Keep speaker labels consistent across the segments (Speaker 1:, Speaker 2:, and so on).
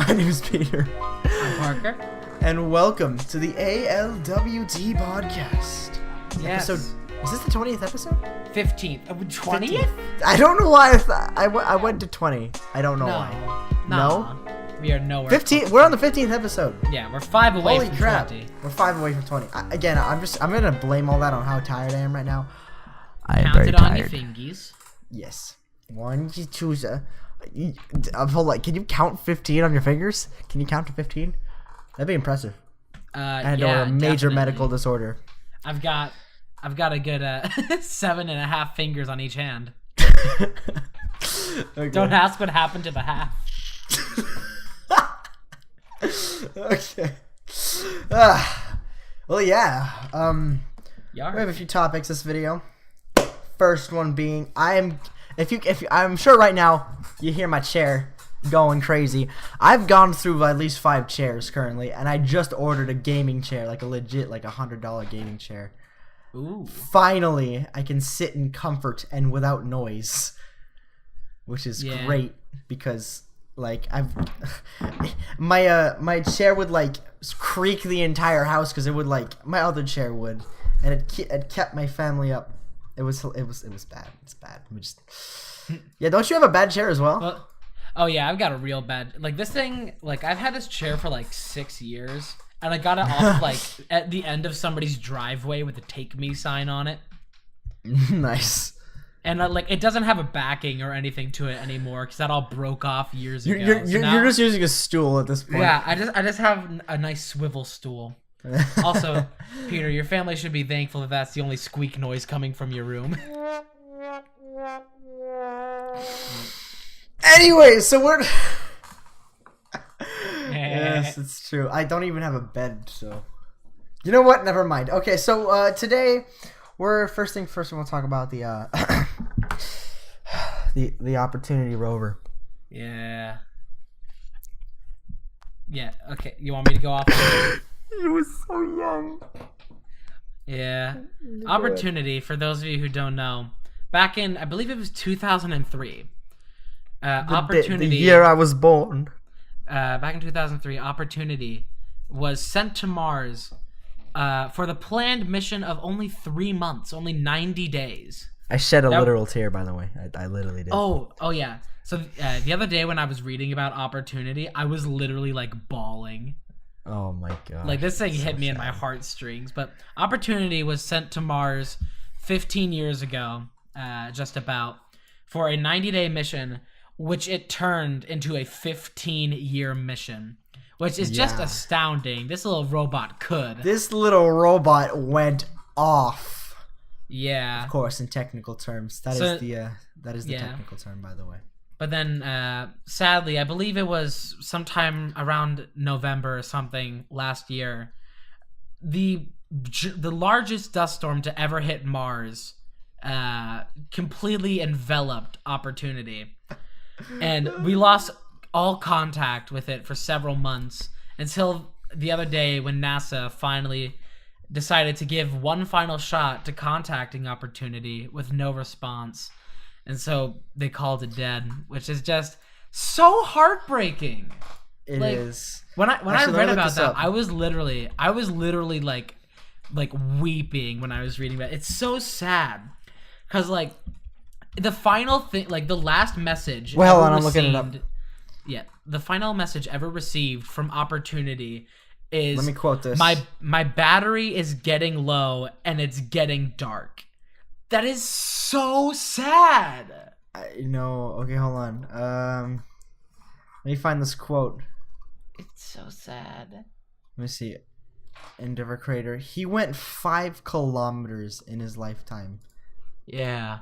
Speaker 1: My name is Peter.
Speaker 2: I'm Parker.
Speaker 1: And welcome to the ALWT podcast.
Speaker 2: Yes.
Speaker 1: Is this the 20th episode?
Speaker 2: 15th. 20th?
Speaker 1: I don't know why I went to 20. I don't know why. No?
Speaker 2: We are nowhere.
Speaker 1: 15. We're on the 15th episode.
Speaker 2: Yeah, we're 5 away
Speaker 1: Holy
Speaker 2: from
Speaker 1: crap.
Speaker 2: 20.
Speaker 1: We're 5 away from 20. I'm going to blame all that on how tired I am right now. I am
Speaker 2: Count
Speaker 1: very
Speaker 2: it on
Speaker 1: tired.
Speaker 2: your fingies.
Speaker 1: Yes. 1, 2, 3. Hold on. Can you count 15 on your fingers? Can you count to 15? That'd be impressive. I had a major medical disorder.
Speaker 2: I've got a good 7.5 fingers on each hand.
Speaker 1: Okay.
Speaker 2: Don't ask what happened to the half.
Speaker 1: Okay. Well, yeah. We have a few topics this video. First one being, I'm sure right now you hear my chair going crazy. I've gone through at least 5 chairs currently, and I just ordered a gaming chair, like a legit, like $100 gaming chair.
Speaker 2: Ooh.
Speaker 1: Finally, I can sit in comfort and without noise, which is great because like my chair would like creak the entire house because it would like my other chair would, and it kept my family up. It was bad. It's bad. Yeah, don't you have a bad chair as well?
Speaker 2: Oh yeah, I've got a real bad, like this thing, like I've had this chair for like 6 years, and I got it off like at the end of somebody's driveway with a "Take Me" sign on it.
Speaker 1: Nice.
Speaker 2: And like it doesn't have a backing or anything to it anymore because that all broke off years ago.
Speaker 1: You're just using a stool at this point.
Speaker 2: Yeah, I just have a nice swivel stool. Also, Peter, your family should be thankful that that's the only squeak noise coming from your room.
Speaker 1: Anyway, so we're yes, it's true. I don't even have a bed, so you know what? Never mind. Okay, so today first we want to talk about the the Opportunity rover.
Speaker 2: Yeah. Okay. You want me to go off?
Speaker 1: He was so young.
Speaker 2: Yeah. Opportunity, for those of you who don't know, back in, I believe it was 2003. Opportunity.
Speaker 1: The year I was born.
Speaker 2: Back in 2003, Opportunity was sent to Mars for the planned mission of only 3 months, only 90 days.
Speaker 1: I shed a literal tear, by the way. I literally did.
Speaker 2: Oh yeah. So the other day when I was reading about Opportunity, I was literally like bawling.
Speaker 1: Oh my god.
Speaker 2: Like this thing hit me in my heartstrings. But Opportunity was sent to Mars 15 years ago, just about, for a 90-day mission, which it turned into a 15-year mission, which is just astounding. This little robot could.
Speaker 1: This little robot went off.
Speaker 2: Yeah.
Speaker 1: Of course, in technical terms. That is the technical term, by the way.
Speaker 2: But then, sadly, I believe it was sometime around November or something last year, the largest dust storm to ever hit Mars completely enveloped Opportunity. And we lost all contact with it for several months until the other day when NASA finally decided to give one final shot to contacting Opportunity with no response. And so they called it dead, which is just so heartbreaking.
Speaker 1: It is.
Speaker 2: When I read about that, I was literally like weeping when I was reading that. It's so sad. Cuz like the final thing, like the last message.
Speaker 1: Well, I'm looking it up.
Speaker 2: Yeah, the final message ever received from Opportunity is,
Speaker 1: let me quote this.
Speaker 2: My battery is getting low and it's getting dark. That is so sad.
Speaker 1: Okay, hold on. Let me find this quote.
Speaker 2: It's so sad.
Speaker 1: Let me see. Endeavor crater. He went 5 kilometers in his lifetime.
Speaker 2: Yeah.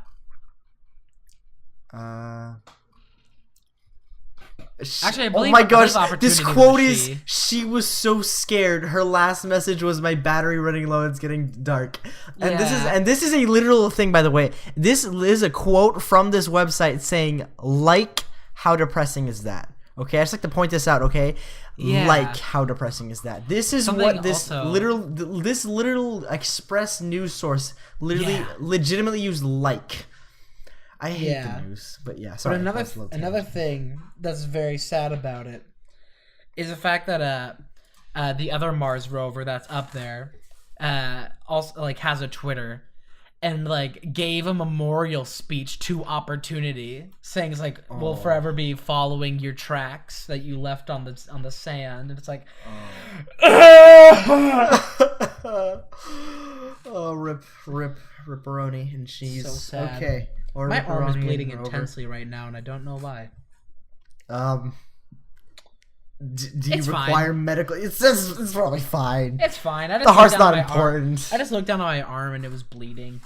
Speaker 2: Actually, I believe,
Speaker 1: oh my gosh, this quote
Speaker 2: is
Speaker 1: she was so scared. Her last message was, my battery running low, it's getting dark. And this is a literal thing, by the way. This is a quote from this website saying, like, how depressing is that? Okay, I just like to point this out, okay? Yeah. Like, how depressing is that? This is something what this literal express news source legitimately used, like. I hate the news, but yeah. Sorry,
Speaker 2: but another thing that's very sad about it is the fact that the other Mars rover that's up there also like has a Twitter and like gave a memorial speech to Opportunity, saying it's like we'll forever be following your tracks that you left on the sand, and it's like
Speaker 1: oh, rip ripperoni and cheese.
Speaker 2: So sad.
Speaker 1: Okay. Or
Speaker 2: my arm is
Speaker 1: ripperoni
Speaker 2: bleeding
Speaker 1: and
Speaker 2: intensely right now, and I don't know why.
Speaker 1: Do you require medical? It's probably fine.
Speaker 2: It's fine.
Speaker 1: The heart's not important.
Speaker 2: I just looked down at my arm and it was bleeding.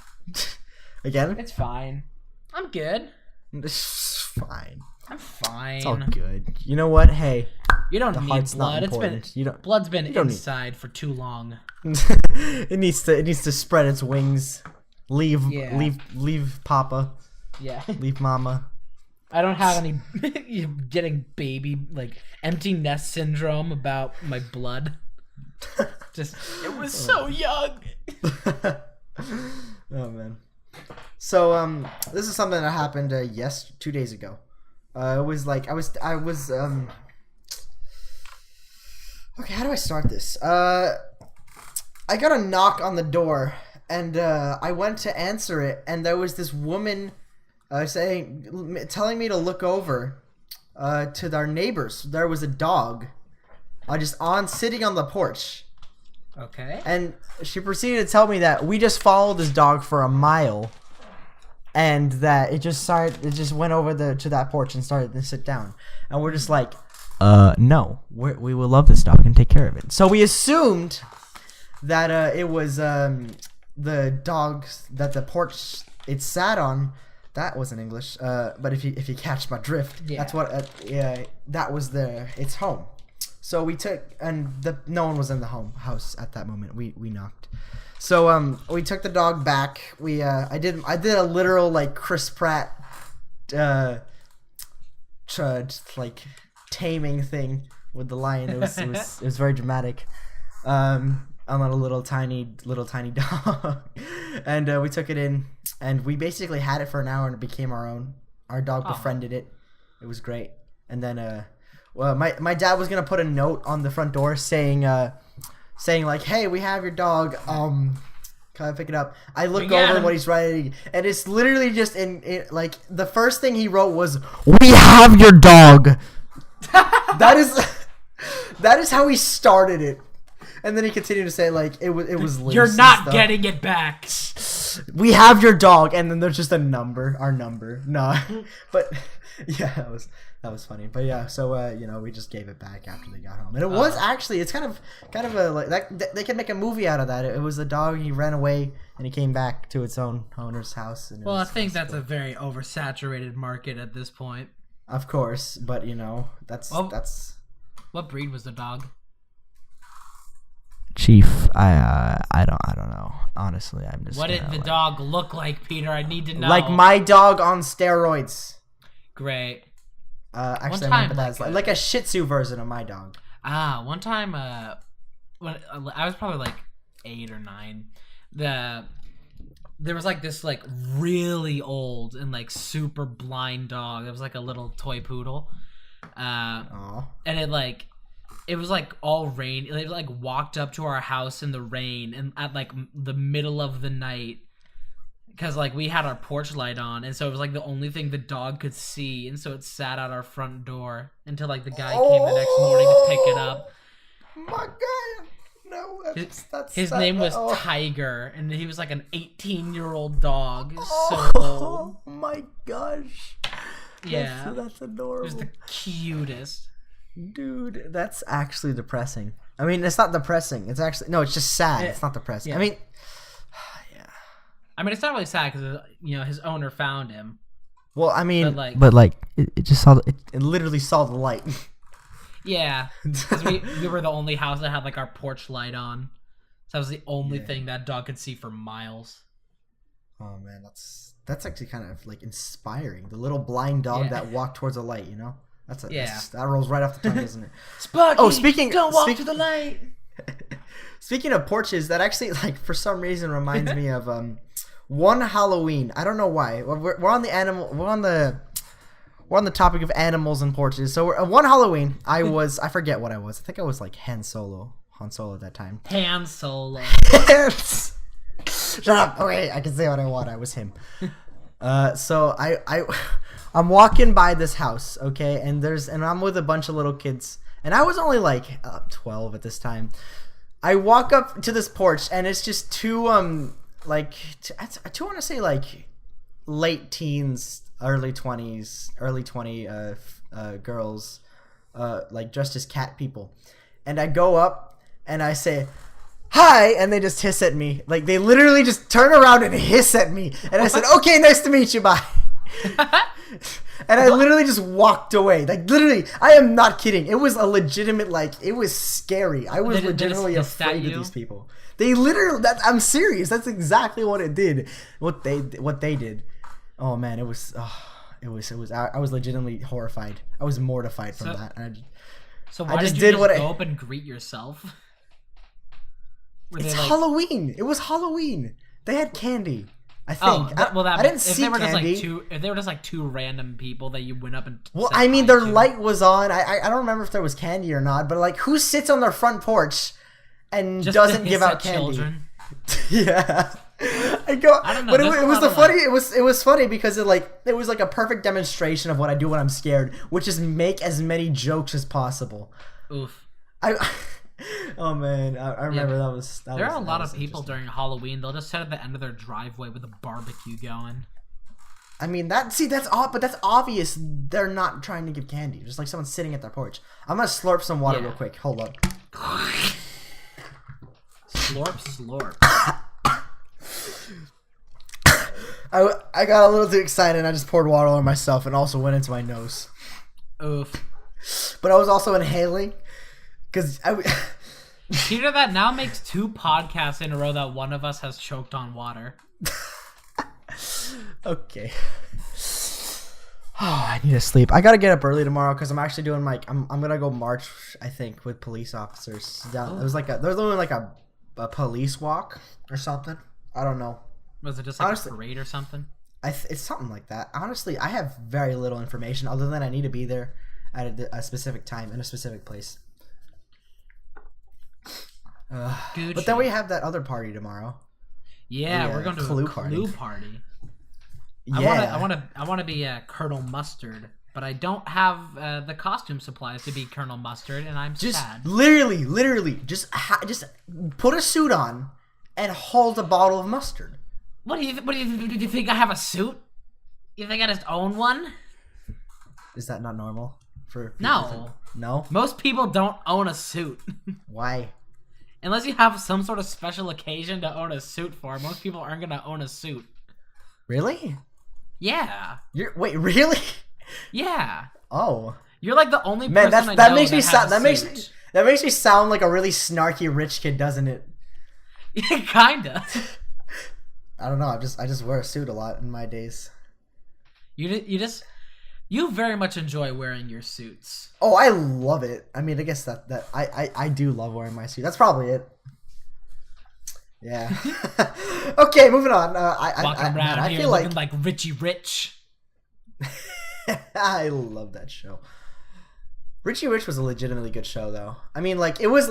Speaker 1: Again?
Speaker 2: It's fine. I'm good.
Speaker 1: It's fine.
Speaker 2: I'm fine.
Speaker 1: It's all good. You know what? Hey,
Speaker 2: you don't need blood. Blood's been inside for too long.
Speaker 1: it needs to spread its wings. Leave Papa.
Speaker 2: Yeah.
Speaker 1: Leave Mama.
Speaker 2: I don't have any getting baby like empty nest syndrome about my blood. Just it was so young.
Speaker 1: Oh man. So this is something that happened 2 days ago. It was like I was okay, how do I start this? I got a knock on the door and I went to answer it, and there was this woman telling me to look over to our neighbors. There was a dog just sitting on the porch.
Speaker 2: Okay.
Speaker 1: And she proceeded to tell me that we just followed this dog for a mile, and that it just went over to that porch and started to sit down. And we're just like, no, we will love this dog and take care of it. So we assumed that it was the dog that the porch it sat on. That wasn't English, but if you catch my drift, that's what. That was its home. So we took, and no one was in the house at that moment. We knocked, so we took the dog back. I did a literal like Chris Pratt, like taming thing with the lion. It was very dramatic. I'm not a little tiny dog, and we took it in, and we basically had it for an hour, and it became our own. Our dog befriended it. It was great. And then my dad was gonna put a note on the front door saying like, hey, we have your dog, can I pick it up? I look over what he's writing, and it's literally just in like the first thing he wrote was, we have your dog. that is how he started it. And then he continued to say, like, it was loose.
Speaker 2: You're not getting it back.
Speaker 1: We have your dog, and then there's just our number. No, but yeah, that was funny. But yeah, so we just gave it back after they got home, and it was actually it's kind of a like that. They can make a movie out of that. It was a dog. He ran away, and he came back to its own owner's house. And
Speaker 2: I think that's a very oversaturated market at this point.
Speaker 1: Of course, but that's.
Speaker 2: What breed was the dog?
Speaker 1: Chief, I don't know. Honestly, I'm just.
Speaker 2: What did the dog look like, Peter? I need to know.
Speaker 1: Like my dog on steroids.
Speaker 2: Great.
Speaker 1: Actually, I remember that like a Shih Tzu version of my dog.
Speaker 2: One time, when I was probably like 8 or 9, there was like this like really old and like super blind dog. It was like a little toy poodle. And it was like all rain. It like walked up to our house in the rain and at like the middle of the night, because like we had our porch light on, and so it was like the only thing the dog could see, and so it sat at our front door until like the guy came the next morning to pick it up.
Speaker 1: My God, no,
Speaker 2: his name was Tiger, and he was like an 18-year-old dog.
Speaker 1: Oh my gosh,
Speaker 2: yeah,
Speaker 1: that's adorable.
Speaker 2: It was the cutest.
Speaker 1: Dude, that's actually depressing. I mean, it's not depressing. It's actually it's just sad. It's not depressing. Yeah. I mean, yeah.
Speaker 2: I mean, it's not really sad because his owner found him.
Speaker 1: Well, I mean, but it just it literally saw the light.
Speaker 2: Yeah, because we were the only house that had like our porch light on, so that was the only thing that dog could see for miles.
Speaker 1: Oh man, that's actually kind of like inspiring. The little blind dog that walked towards a light. That rolls right off the tongue, doesn't it?
Speaker 2: Sparky, don't walk to the light.
Speaker 1: Speaking of porches, that actually, like, for some reason reminds me of one Halloween. I don't know why. We're on the we're on the topic of animals and porches. So one Halloween, I forget what I was. I think I was like Han Solo at that time.
Speaker 2: Han Solo.
Speaker 1: Shut up. Okay, I can say what I want. I was him. So I'm walking by this house, okay, and I'm with a bunch of little kids, and I was only like 12 at this time. I walk up to this porch, and it's just two I want to say like late teens, early 20 girls, like dressed as cat people, and I go up and I say, "Hi," and they just hiss at me. Like, they literally just turn around and hiss at me. And I said, "Okay, nice to meet you, bye." And I literally just walked away. Like, literally, I am not kidding. It was a legitimate, like, it was scary. I was legitimately afraid of these people. They literally, I'm serious. That's exactly what it did. What they did. Oh, man, I was legitimately horrified. I was mortified from that.
Speaker 2: So why did you go up and greet yourself?
Speaker 1: It's Halloween. It was Halloween. They had candy. I think. I didn't see candy.
Speaker 2: If they were just like two random people that you went up and.
Speaker 1: Well, I mean, their light was on. I don't remember if there was candy or not. But like, who sits on their front porch and just doesn't give out candy? Children. Yeah. I don't know. But it was funny. It was funny because it was like a perfect demonstration of what I do when I'm scared, which is make as many jokes as possible.
Speaker 2: Oof.
Speaker 1: Oh man, I remember that was.
Speaker 2: There are a lot of people during Halloween. They'll just sit at the end of their driveway with a barbecue going.
Speaker 1: I mean that's obvious. They're not trying to give candy. Just like someone sitting at their porch. I'm gonna slurp some water real quick. Hold up.
Speaker 2: Slurp.
Speaker 1: I got a little too excited and I just poured water on myself and also went into my nose.
Speaker 2: Oof.
Speaker 1: But I was also inhaling. Because
Speaker 2: you know that now makes 2 podcasts in a row that one of us has choked on water.
Speaker 1: Okay. Oh, I need to sleep. I gotta get up early tomorrow because I'm actually doing I'm gonna go march. I think with police officers down. There's doing like a police walk or something. I don't know.
Speaker 2: Was it just like a parade or something?
Speaker 1: It's something like that. Honestly, I have very little information other than I need to be there at a specific time in a specific place. But then we have that other party tomorrow.
Speaker 2: Yeah, we're going to a Clue party.
Speaker 1: Yeah.
Speaker 2: I want to be Colonel Mustard, but I don't have the costume supplies to be Colonel Mustard, and I'm sad.
Speaker 1: Literally, just put a suit on and hold a bottle of mustard.
Speaker 2: What do you think? I have a suit? You think I just own one?
Speaker 1: Is that not normal for people?
Speaker 2: No.
Speaker 1: No?
Speaker 2: Most people don't own a suit.
Speaker 1: Why?
Speaker 2: Unless you have some sort of special occasion to own a suit for, most people aren't gonna own a suit.
Speaker 1: Really?
Speaker 2: Yeah.
Speaker 1: Wait, really?
Speaker 2: Yeah.
Speaker 1: Oh.
Speaker 2: You're like the only person I know that makes me sound.
Speaker 1: That makes me sound like a really snarky rich kid, doesn't it?
Speaker 2: Yeah, kinda.
Speaker 1: I don't know. I just wear a suit a lot in my days.
Speaker 2: You very much enjoy wearing your suits.
Speaker 1: Oh, I love it. I mean, I guess that I do love wearing my suit. That's probably it. Yeah. Okay, moving on.
Speaker 2: I feel looking like Richie Rich.
Speaker 1: I love that show. Richie Rich was a legitimately good show, though. I mean, it was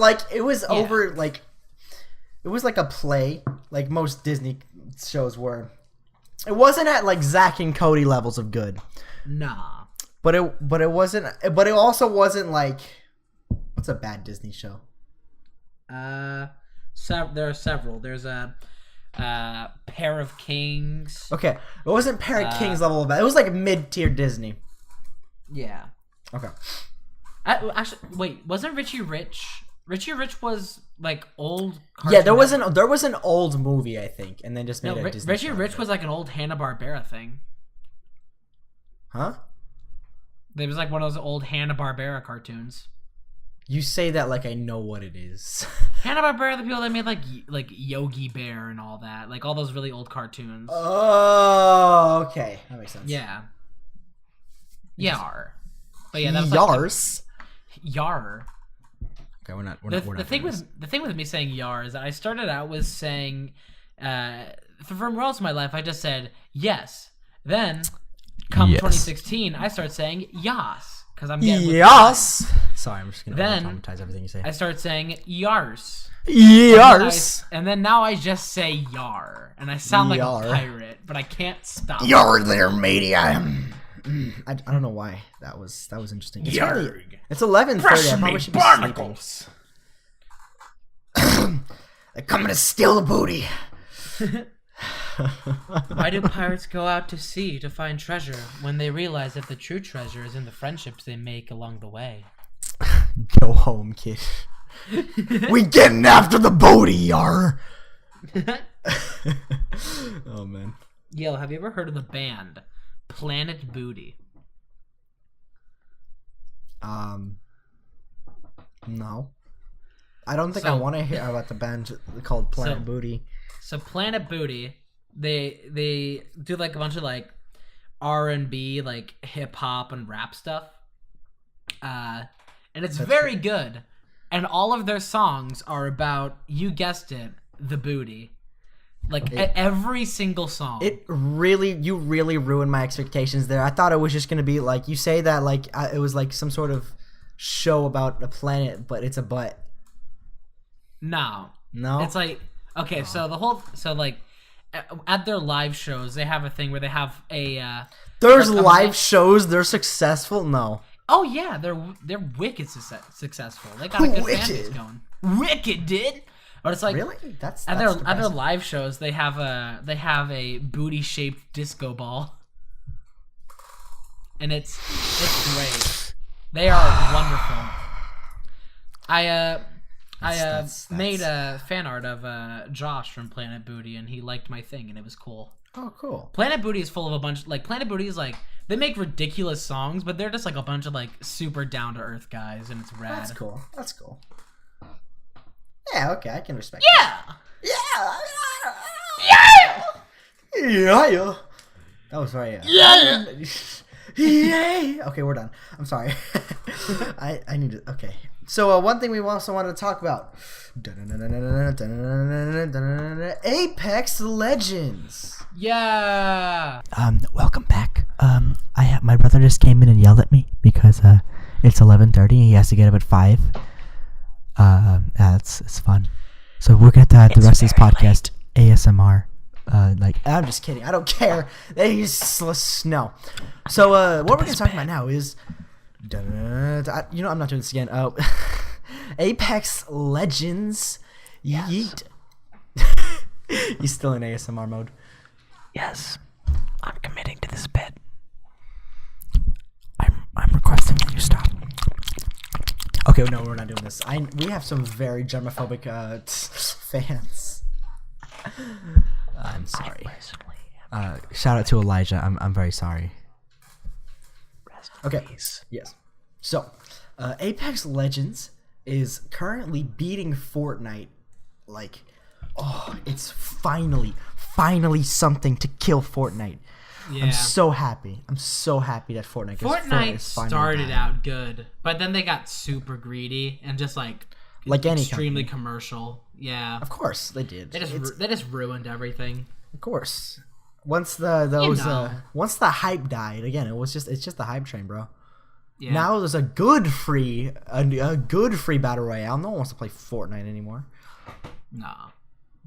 Speaker 1: over it was like a play, like most Disney shows were. It wasn't at like Zack and Cody levels of good.
Speaker 2: Nah.
Speaker 1: But it wasn't. But it also wasn't like. What's a bad Disney show?
Speaker 2: There are several. There's a Pair of Kings.
Speaker 1: Okay, it wasn't Pair of Kings level of bad. It was like mid-tier Disney.
Speaker 2: Yeah.
Speaker 1: Okay.
Speaker 2: Actually, wait. Wasn't Richie Rich? Richie Rich was like old.
Speaker 1: Yeah, there was an old movie, I think, and then just made a Disney
Speaker 2: Richie
Speaker 1: show.
Speaker 2: Rich was like an old Hanna-Barbera thing.
Speaker 1: Huh?
Speaker 2: It was like one of those old Hanna-Barbera cartoons.
Speaker 1: You say that like I know what it is.
Speaker 2: Hanna-Barbera, the people that made like Yogi Bear and all that, like all those really old cartoons.
Speaker 1: Oh, okay, that makes sense.
Speaker 2: Yeah. Yar. But yeah, that was
Speaker 1: Yars.
Speaker 2: Yar.
Speaker 1: Okay, we're not.
Speaker 2: The thing with me saying yar is that I started out with saying, for most of my life, I just said yes. Then Come
Speaker 1: Yes.
Speaker 2: 2016, I start saying yas because I'm getting with
Speaker 1: Yes. Sorry, I'm just gonna
Speaker 2: Then
Speaker 1: traumatize everything you say.
Speaker 2: I start saying yars.
Speaker 1: Yars.
Speaker 2: And then now I just say yar, and I sound like
Speaker 1: Yar.
Speaker 2: a pirate, but I can't stop.
Speaker 1: Yar there, matey. I don't know why that was interesting. It's
Speaker 2: Yarg.
Speaker 1: early. It's 11:30. I probably should be sleeping. They're coming to steal the booty.
Speaker 2: Why do pirates go out to sea to find treasure when they realize that the true treasure is in the friendships they make along the way?
Speaker 1: Go home, kid. We getting after the booty, yar. Oh man.
Speaker 2: Yo, have you ever heard of the band Planet Booty?
Speaker 1: No. I don't think I want to hear about the band called Planet Booty.
Speaker 2: So Planet Booty, they do like a bunch of like R&B, like hip hop and rap stuff. And it's very good. And all of their songs are about, you guessed it, the booty. Like every single song.
Speaker 1: You really ruined my expectations there. I thought it was just going to be like, you say that like it was like some sort of show about a planet, but it's a butt.
Speaker 2: No. It's like, okay, so like at their live shows, they have a thing where they have a
Speaker 1: there's like live shows, they're successful? No.
Speaker 2: Oh yeah, they're wicked successful. They got a good fan base going. Wicked, dude. But it's like
Speaker 1: really, that's
Speaker 2: at their live shows they have a booty shaped disco ball, and it's great. They are wonderful. I made a fan art of Josh from Planet Booty, and he liked my thing, and it was cool.
Speaker 1: Oh, cool.
Speaker 2: Planet Booty is full of a bunch like Planet Booty is like they make ridiculous songs, but they're just like a bunch of like super down to earth guys, and it's rad.
Speaker 1: That's cool. That's cool. Yeah, okay, I can respect.
Speaker 2: Yeah.
Speaker 1: Yeah. That was very. Yeah. Yay. Okay, we're done. I'm sorry. I need to. Okay. So one thing we also wanted to talk about. Apex Legends.
Speaker 2: Yeah.
Speaker 3: Welcome back. My brother just came in and yelled at me because it's 11:30 and he has to get up at 5. It's fun. So we're gonna have the rest of this podcast ASMR.
Speaker 1: I'm just kidding. I don't care. No. So what we're gonna talk about now is, I'm not doing this again. Oh, Apex Legends.
Speaker 3: Yes.
Speaker 1: Yeet. He's still in ASMR mode.
Speaker 3: Yes, I'm committing to this bit. I'm requesting that you stop.
Speaker 1: Okay, no, we're not doing this. We have some very germophobic fans. I'm sorry. Shout out to Elijah. I'm very sorry. Okay. Yes. So, Apex Legends is currently beating Fortnite. Like, it's finally something to kill Fortnite.
Speaker 2: Yeah.
Speaker 1: I'm so happy that
Speaker 2: Fortnite started out good, but then they got super greedy and just like
Speaker 1: any
Speaker 2: extremely
Speaker 1: company.
Speaker 2: Commercial. Yeah.
Speaker 1: Of course they did.
Speaker 2: They just ruined everything.
Speaker 1: Of course. Once the hype died, again, it's just the hype train, bro.
Speaker 2: Yeah.
Speaker 1: Now there's a good free battle royale. No one wants to play Fortnite anymore.
Speaker 2: Nah.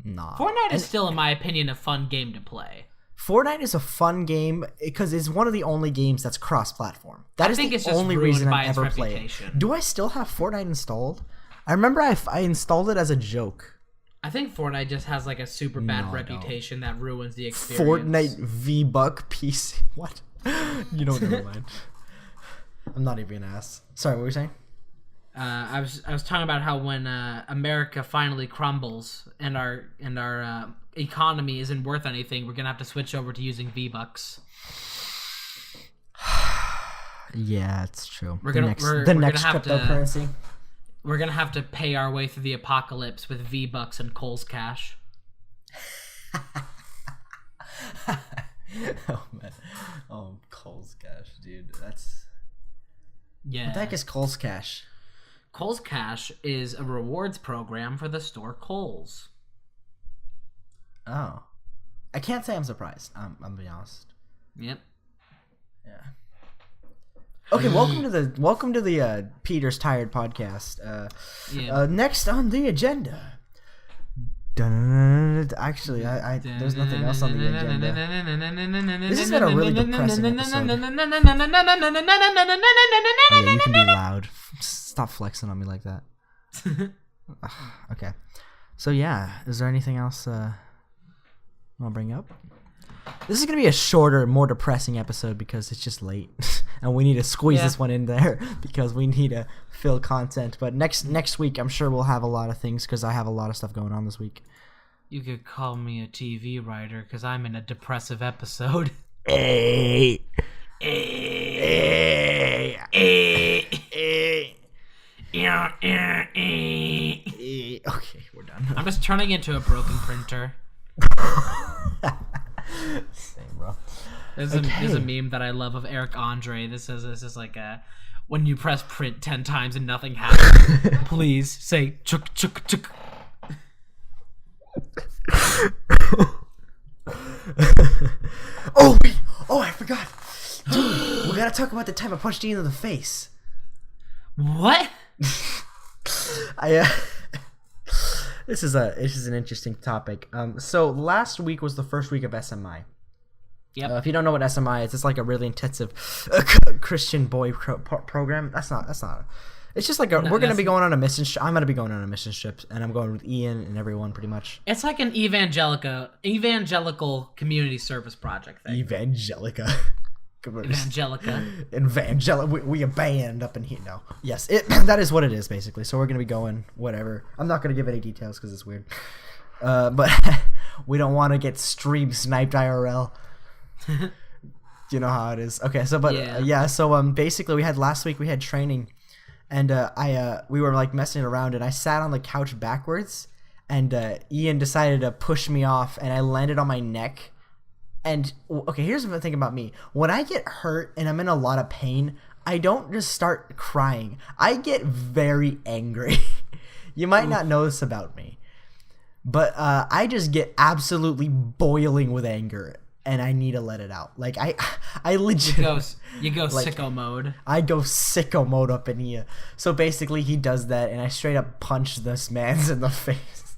Speaker 1: Nah.
Speaker 2: Fortnite is still, in my opinion, a fun game to play.
Speaker 1: Fortnite is a fun game because it's one of the only games that's cross-platform. That is the only reason I ever play it. Do I still have Fortnite installed? I remember I installed it as a joke.
Speaker 2: I think Fortnite just has like a super bad reputation that ruins the experience.
Speaker 1: Fortnite V-Buck PC. What? You don't know, man. I'm not even an ass. Sorry, what were you saying?
Speaker 2: I was talking about how when America finally crumbles and our economy isn't worth anything, we're gonna have to switch over to using V-Bucks.
Speaker 1: Yeah, it's true.
Speaker 2: We're gonna
Speaker 1: next
Speaker 2: have
Speaker 1: cryptocurrency.
Speaker 2: We're gonna have to pay our way through the apocalypse with V-Bucks and Cole's Cash.
Speaker 1: Oh man, Cole's Cash, dude. That's what the heck is Cole's Cash?
Speaker 2: Cole's Cash is a rewards program for the store Kohl's.
Speaker 1: Oh, I can't say I'm surprised. I'm gonna be honest.
Speaker 2: Yep.
Speaker 1: Okay, welcome to the Peter's Tired podcast. Next on the agenda. Actually, there's nothing else on the agenda. This has been a really depressing episode. Oh, yeah, you can be loud. Stop flexing on me like that. Okay. So yeah, is there anything else you want to bring up? This is going to be a shorter, more depressing episode because it's just late. And we need to squeeze this one in there because we need to fill content. But next week, I'm sure we'll have a lot of things because I have a lot of stuff going on this week.
Speaker 2: You could call me a TV writer because I'm in a depressive episode.
Speaker 1: Okay, we're done.
Speaker 2: I'm just turning into a broken printer.
Speaker 1: Same, bro.
Speaker 2: There's a meme that I love of Eric Andre. This is like when you press print 10 times and nothing happens, please say chuk chuk chuk.
Speaker 1: Oh wait! Oh, I forgot. Dude, we gotta talk about the time I punched Ian in the face.
Speaker 2: What?
Speaker 1: This is an interesting topic. So last week was the first week of SMI.
Speaker 2: Yep.
Speaker 1: If you don't know what SMI is, it's like a really intensive Christian boy program. That's not. It's just like we're gonna be going on a mission. I'm gonna be going on a mission trip, and I'm going with Ian and everyone pretty much.
Speaker 2: It's like an evangelical community service project thing.
Speaker 1: Evangelica. We a band up in here. No. Yes, that is what it is basically. So we're gonna be going whatever. I'm not gonna give any details because it's weird. But we don't want to get stream sniped IRL. You know how it is. Okay, so basically last week we had training, and we were like messing around, and I sat on the couch backwards, and Ian decided to push me off, and I landed on my neck. And okay, here's the thing about me: when I get hurt and I'm in a lot of pain, I don't just start crying. I get very angry. You might not know this about me, but I just get absolutely boiling with anger. And I need to let it out. Like I legit.
Speaker 2: You go
Speaker 1: like,
Speaker 2: sicko mode.
Speaker 1: I go sicko mode up in here. So basically, he does that, and I straight up punch this man's in the face.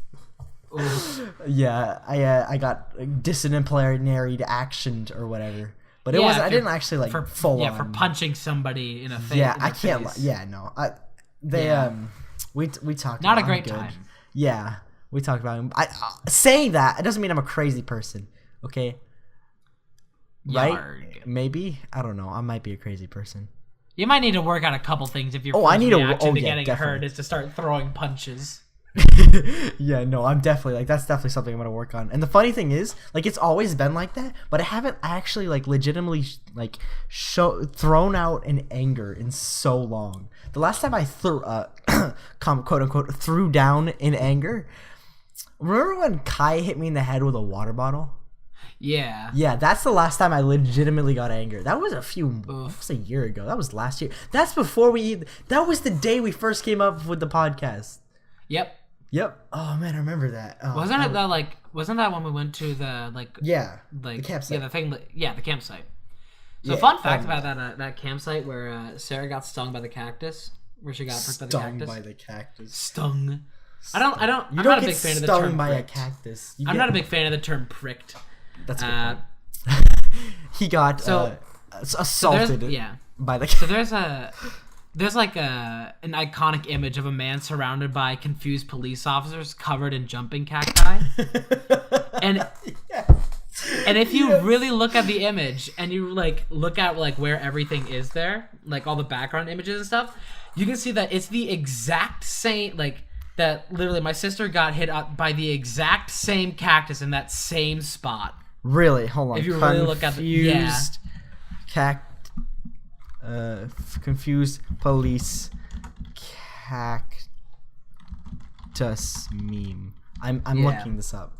Speaker 1: Yeah, I got disciplinary actioned or whatever. But it wasn't. I didn't actually like full on.
Speaker 2: Yeah, for punching somebody in a face.
Speaker 1: Yeah, I can't. Yeah, no. We talked.
Speaker 2: Not
Speaker 1: about
Speaker 2: a great
Speaker 1: good.
Speaker 2: time.
Speaker 1: Yeah, we talked about him. Saying that, it doesn't mean I'm a crazy person. Okay. Right?
Speaker 2: Yarg.
Speaker 1: Maybe, I don't know. I might be a crazy person.
Speaker 2: You might need to work out a couple things if your
Speaker 1: I need
Speaker 2: reaction to getting
Speaker 1: definitely.
Speaker 2: hurt is to start throwing punches.
Speaker 1: Yeah, no, I'm definitely that's definitely something I'm gonna work on. And the funny thing is, like, it's always been like that, but I haven't actually like legitimately like thrown out in anger in so long. The last time I threw quote unquote threw down in anger. Remember when Kai hit me in the head with a water bottle?
Speaker 2: Yeah.
Speaker 1: Yeah, that's the last time I legitimately got angry. That was that was a year ago. That was last year. That's before that was the day we first came up with the podcast.
Speaker 2: Yep.
Speaker 1: Oh man, I remember that. Oh,
Speaker 2: wasn't that when we went to the
Speaker 1: the campsite.
Speaker 2: The campsite. So fun fact about that campsite where Sarah got stung by the cactus, where she got pricked by the cactus. Stung. I'm not a big fan of the term
Speaker 1: stung by
Speaker 2: pricked.
Speaker 1: a cactus.
Speaker 2: I'm not a big fan of the term pricked.
Speaker 1: That's a good point. He got assaulted by the.
Speaker 2: So there's like an iconic image of a man surrounded by confused police officers covered in jumping cacti, and if you really look at the image and you like look at like where everything is there, like all the background images and stuff, you can see that it's the exact same that literally my sister got hit up by the exact same cactus in that same spot.
Speaker 1: Really? Hold on.
Speaker 2: If you really look at
Speaker 1: confused police cactus meme. I'm looking this up.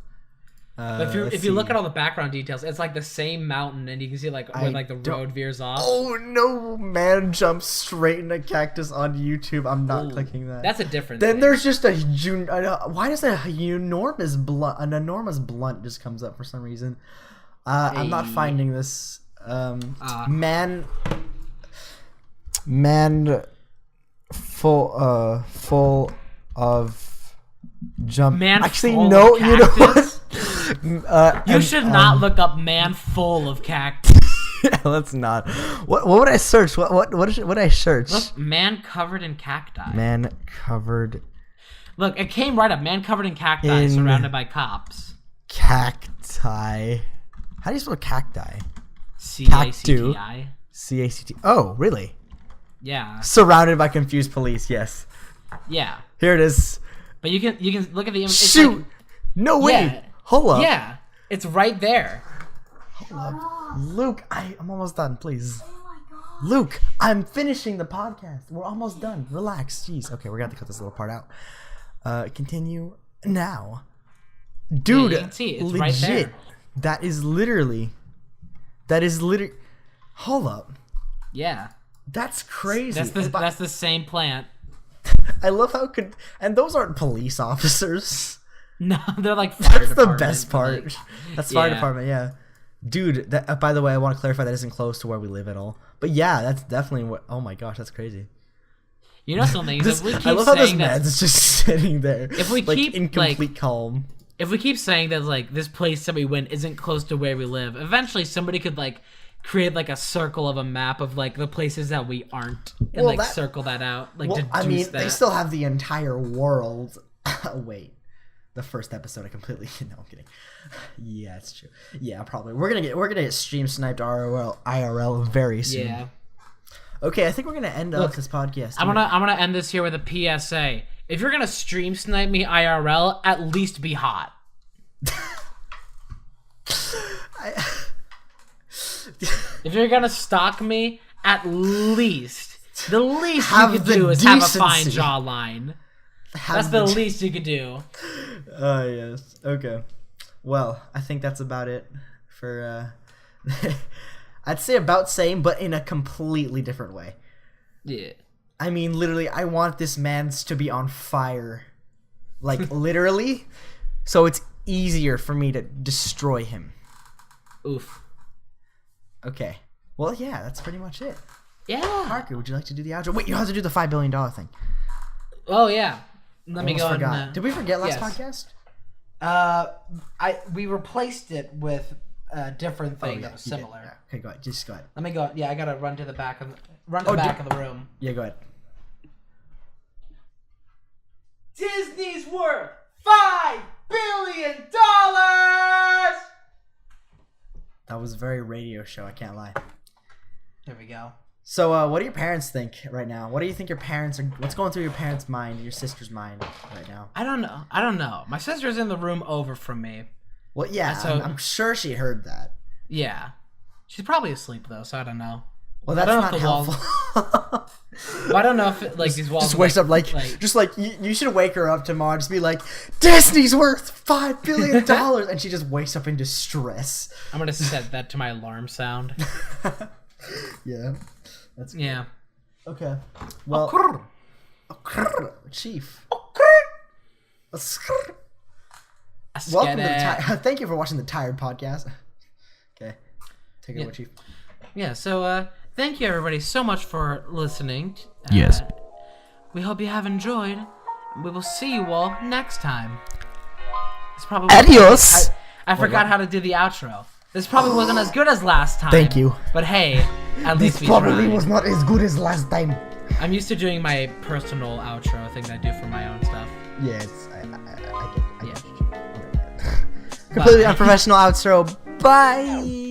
Speaker 2: If you look at all the background details, it's like the same mountain, and you can see like where like the road veers off.
Speaker 1: Oh no! Man jumps straight in a cactus on YouTube. I'm not clicking that.
Speaker 2: That's a different.
Speaker 1: Then
Speaker 2: thing.
Speaker 1: there's just why does an enormous blunt just comes up for some reason? I'm not finding this. Man full of jump.
Speaker 2: Man
Speaker 1: Actually,
Speaker 2: full
Speaker 1: no.
Speaker 2: of
Speaker 1: You know
Speaker 2: cactus?
Speaker 1: what?
Speaker 2: You should not look up man full of cactus.
Speaker 1: Yeah, let's not. What would I search? What would I search?
Speaker 2: Look, man covered in cacti.
Speaker 1: Man covered
Speaker 2: Look, it came right up. Man covered in cacti, surrounded by cops.
Speaker 1: cacti. How do you spell cacti?
Speaker 2: C-A-C-T-I.
Speaker 1: C-A-C-T. Oh, really?
Speaker 2: Yeah.
Speaker 1: Surrounded by confused police. Yes.
Speaker 2: Yeah.
Speaker 1: Here it is.
Speaker 2: But you can look at the image.
Speaker 1: Shoot!
Speaker 2: Like,
Speaker 1: No way.
Speaker 2: yeah.
Speaker 1: Hold up.
Speaker 2: Yeah. It's right there.
Speaker 1: Hold up. Luke, I'm almost done, please. Luke, I'm finishing the podcast. We're almost done. Relax. Jeez. Okay, we're gonna have to cut this little part out. Continue now. Dude,
Speaker 2: you can see it's
Speaker 1: legit.
Speaker 2: right there.
Speaker 1: That is literally. Hold up.
Speaker 2: Yeah.
Speaker 1: That's crazy.
Speaker 2: That's the same plant.
Speaker 1: I love how and those aren't police officers.
Speaker 2: No, they're like fire
Speaker 1: That's the
Speaker 2: department,
Speaker 1: best part.
Speaker 2: like,
Speaker 1: That's fire
Speaker 2: yeah.
Speaker 1: department, yeah. Dude, that by the way, I want to clarify that isn't close to where we live at all. But yeah, that's definitely what. Oh my gosh, that's crazy.
Speaker 2: You know something? If we keep
Speaker 1: I love how this
Speaker 2: saying that,
Speaker 1: man's just sitting there.
Speaker 2: If we
Speaker 1: like,
Speaker 2: keep,
Speaker 1: in complete calm.
Speaker 2: if we keep saying that like this place that we went isn't close to where we live, eventually somebody could like create like a circle of a map of like the places that we aren't and
Speaker 1: Well,
Speaker 2: circle that out. Like
Speaker 1: Well,
Speaker 2: deduce
Speaker 1: I mean,
Speaker 2: that.
Speaker 1: they still have the entire world. Wait. The first episode I completely no, I'm kidding. Yeah, it's true. Yeah, probably. We're gonna get stream sniped IRL very soon.
Speaker 2: Yeah.
Speaker 1: Okay, I think we're gonna end off this podcast.
Speaker 2: I'm gonna end this here with a PSA. If you're gonna stream snipe me IRL, at least be hot. If you're gonna stalk me, at least the least
Speaker 1: Have
Speaker 2: you could
Speaker 1: the
Speaker 2: do is have a fine
Speaker 1: decency.
Speaker 2: jawline. That's the least you could do.
Speaker 1: Oh yes. Okay. Well, I think that's about it for. I'd say about same, but in a completely different way.
Speaker 2: Yeah.
Speaker 1: I mean, literally, I want this man's to be on fire, like literally, so it's easier for me to destroy him.
Speaker 2: Oof.
Speaker 1: Okay. Well, yeah, that's pretty much it.
Speaker 2: Yeah.
Speaker 1: Parker, would you like to do the outro? Wait, you have to do the $5 billion thing.
Speaker 2: Oh yeah. Let me
Speaker 1: Almost
Speaker 2: go.
Speaker 1: forgot. Did we forget last
Speaker 2: yes.
Speaker 1: podcast?
Speaker 2: We replaced it with a different thing that was
Speaker 1: you did.
Speaker 2: similar.
Speaker 1: Yeah. Okay, go ahead. Just go ahead.
Speaker 2: Let me go. Yeah, I gotta run to the back of the room.
Speaker 1: Yeah, go ahead.
Speaker 2: Disney's worth $5 billion.
Speaker 1: That was a very radio show. I can't lie.
Speaker 2: There we go.
Speaker 1: So, what do your parents think right now? What do you think your parents are? What's going through your parents' mind, your sister's mind right now?
Speaker 2: I don't know. My sister's in the room over from me.
Speaker 1: Well, yeah,
Speaker 2: So-
Speaker 1: I'm sure she heard that.
Speaker 2: Yeah. She's probably asleep though, so I don't know.
Speaker 1: Well, that's
Speaker 2: I don't
Speaker 1: not
Speaker 2: know if the walls.
Speaker 1: helpful.
Speaker 2: Well, I don't know if it, like these walls.
Speaker 1: Just wakes up like you should wake her up tomorrow. Just be like, Disney's worth $5 billion, and she just wakes up in distress.
Speaker 2: I'm gonna set that to my alarm sound.
Speaker 1: Yeah, that's good.
Speaker 2: Yeah.
Speaker 1: Okay. Well, Chief. Welcome to the thank you for watching the Tired Podcast. Okay, take it away, Chief.
Speaker 2: Yeah. So, thank you everybody so much for listening.
Speaker 3: Yes.
Speaker 2: We hope you have enjoyed. We will see you all next time. It's probably
Speaker 1: Adios.
Speaker 2: I forgot how to do the outro. This probably wasn't as good as last time.
Speaker 1: Thank you.
Speaker 2: But hey, at least we
Speaker 1: Probably
Speaker 2: tried.
Speaker 1: was not as good as last time.
Speaker 2: I'm used to doing my personal outro thing that I do for my own stuff.
Speaker 1: Yes, I get.
Speaker 2: Yeah.
Speaker 1: Completely unprofessional outro. Bye.